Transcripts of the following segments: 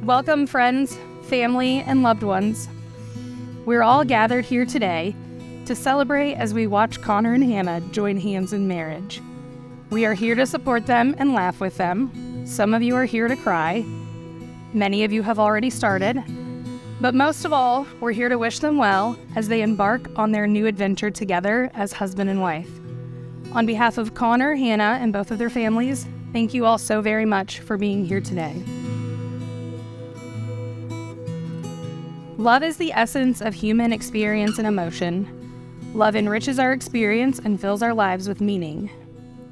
Welcome, friends, family, and loved ones. We're all gathered here today to celebrate as we watch Connor and Hannah join hands in marriage. We are here to support them and laugh with them. Some of you are here to cry. Many of you have already started. But most of all, we're here to wish them well as they embark on their new adventure together as husband and wife. On behalf of Connor, Hannah, and both of their families, thank you all so very much for being here today. Love is the essence of human experience and emotion. Love enriches our experience and fills our lives with meaning.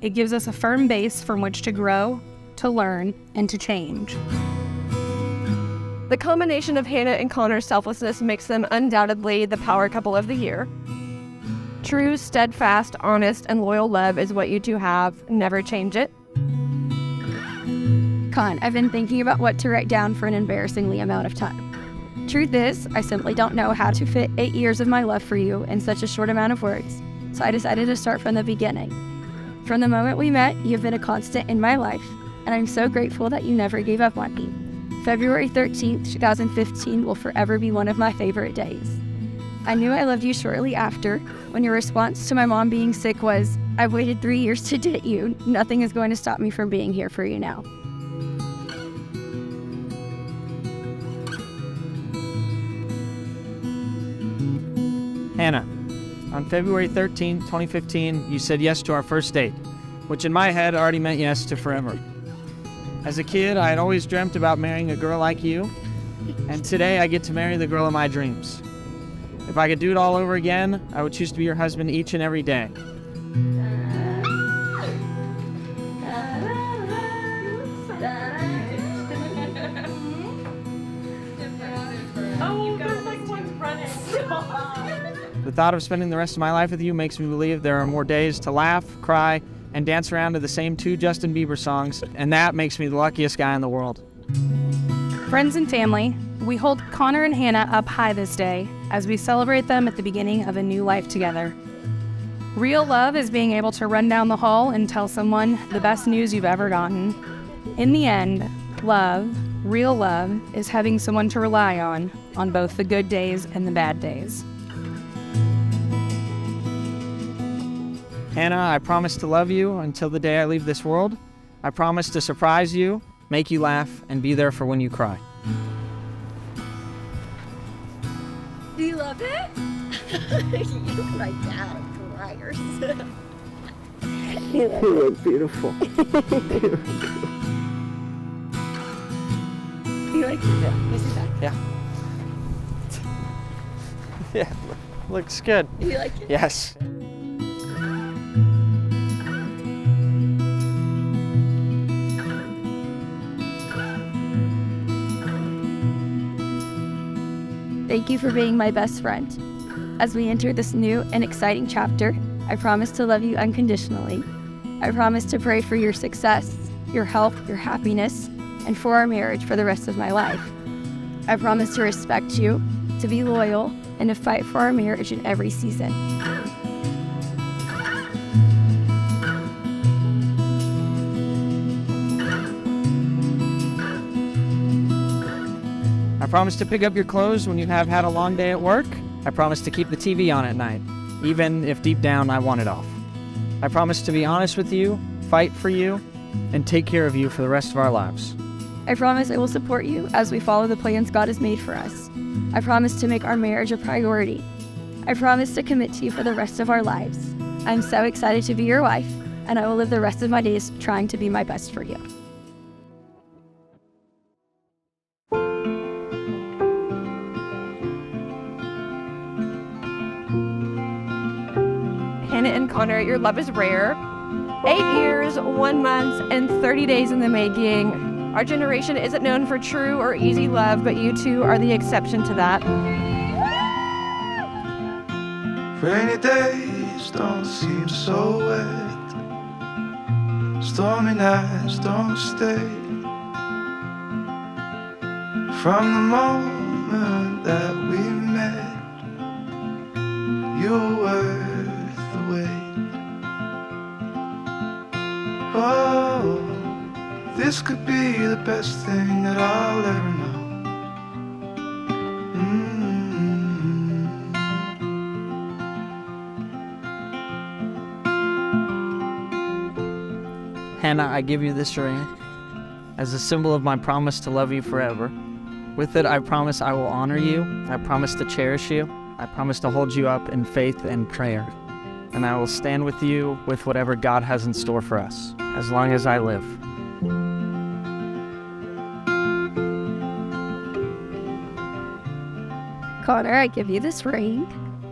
It gives us a firm base from which to grow, to learn, and to change. The combination of Hannah and Connor's selflessness makes them undoubtedly the power couple of the year. True, steadfast, honest, and loyal love is what you two have. Never change it. Con, I've been thinking about what to write down for an embarrassingly amount of time. Truth is, I simply don't know how to fit 8 years of my love for you in such a short amount of words, so I decided to start from the beginning. From the moment we met, you've been a constant in my life, and I'm so grateful that you never gave up on me. February 13th, 2015 will forever be one of my favorite days. I knew I loved you shortly after, when your response to my mom being sick was, "I've waited 3 years to date you. Nothing is going to stop me from being here for you now." Hannah, on February 13, 2015, you said yes to our first date, which in my head already meant yes to forever. As a kid, I had always dreamt about marrying a girl like you, and today I get to marry the girl of my dreams. If I could do it all over again, I would choose to be your husband each and every day. The thought of spending the rest of my life with you makes me believe there are more days to laugh, cry, and dance around to the same 2 Justin Bieber songs, and that makes me the luckiest guy in the world. Friends and family, we hold Connor and Hannah up high this day as we celebrate them at the beginning of a new life together. Real love is being able to run down the hall and tell someone the best news you've ever gotten. In the end, love, real love, is having someone to rely on both the good days and the bad days. Hannah, I promise to love you until the day I leave this world. I promise to surprise you, make you laugh, and be there for when you cry. Do you love it? You're my dad, criers. You look beautiful. You like it? Can I see that? Yeah. Yeah, looks good. You like it? Yes. Thank you for being my best friend. As we enter this new and exciting chapter, I promise to love you unconditionally. I promise to pray for your success, your health, your happiness, and for our marriage for the rest of my life. I promise to respect you, to be loyal, and to fight for our marriage in every season. I promise to pick up your clothes when you have had a long day at work. I promise to keep the TV on at night, even if deep down I want it off. I promise to be honest with you, fight for you, and take care of you for the rest of our lives. I promise I will support you as we follow the plans God has made for us. I promise to make our marriage a priority. I promise to commit to you for the rest of our lives. I'm so excited to be your wife, and I will live the rest of my days trying to be my best for you. Hannah and Connor, your love is rare. 8 years, 1 month, and 30 days in the making. Our generation isn't known for true or easy love, but you two are the exception to that. Rainy days don't seem so wet. Stormy nights don't stay. From the moment that we met, you were worth the wait. Oh, this could be the best thing that I'll ever know. Hannah, I give you this ring as a symbol of my promise to love you forever. With it, I promise I will honor you. I promise to cherish you. I promise to hold you up in faith and prayer. And I will stand with you with whatever God has in store for us, as long as I live. Connor, I give you this ring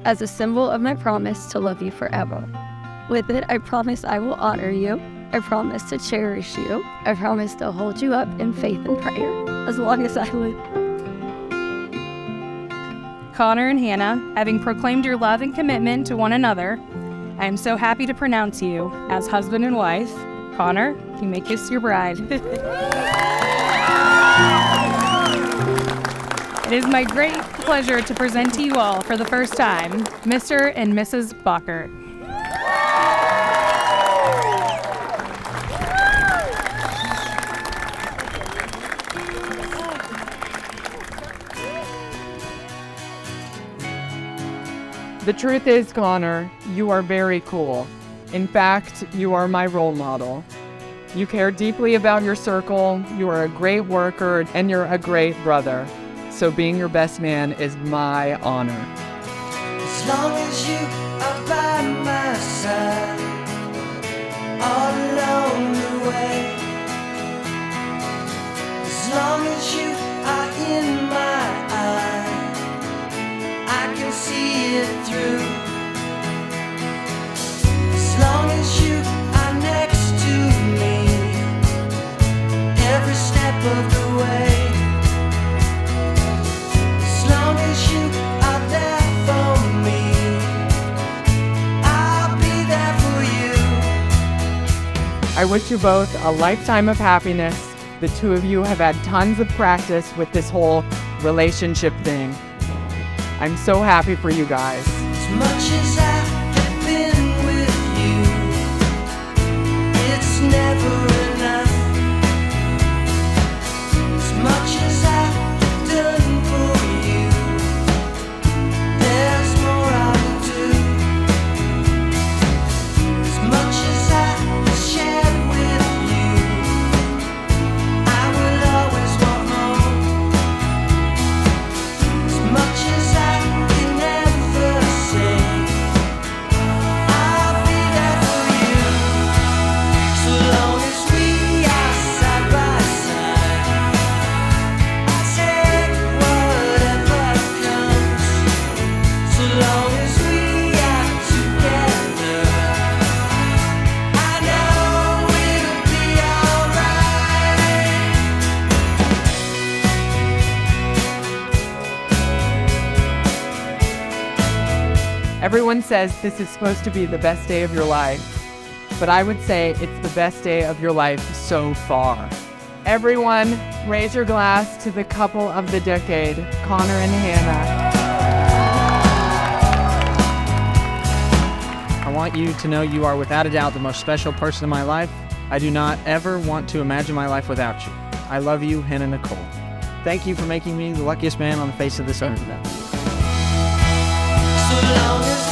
as a symbol of my promise to love you forever. With it, I promise I will honor you. I promise to cherish you. I promise to hold you up in faith and prayer, as long as I live. Connor and Hannah, having proclaimed your love and commitment to one another, I am so happy to pronounce you as husband and wife. Connor, you may kiss your bride. It is my great pleasure to present to you all for the first time, Mr. and Mrs. Bachert. The truth is, Connor, you are very cool. In fact, you are my role model. You care deeply about your circle, you are a great worker, and you're a great brother. So being your best man is my honor. As long as you are by my side, all along the way. As long as you are in my eye, I can see it through. As long as you are next to me, every step of the way. As long as you are there for me, I'll be there for you. I wish you both a lifetime of happiness. The two of you have had tons of practice with this whole relationship thing. I'm so happy for you guys. As much as I have been with you, it's never enough. As much as I've done for you, there's more I will do. As much as I have shared with you, I will always want more. As much as I can never say, I'll be there for you. So long as we are side by side, I'll take whatever comes. So long as we are together, I know it'll be alright. Everyone says this is supposed to be the best day of your life, but I would say it's the best day of your life so far. Everyone, raise your glass to the couple of the decade, Connor and Hannah. I want you to know you are without a doubt the most special person in my life. I do not ever want to imagine my life without you. I love you, Hannah Nicole. Thank you for making me the luckiest man on the face of this earth. So long as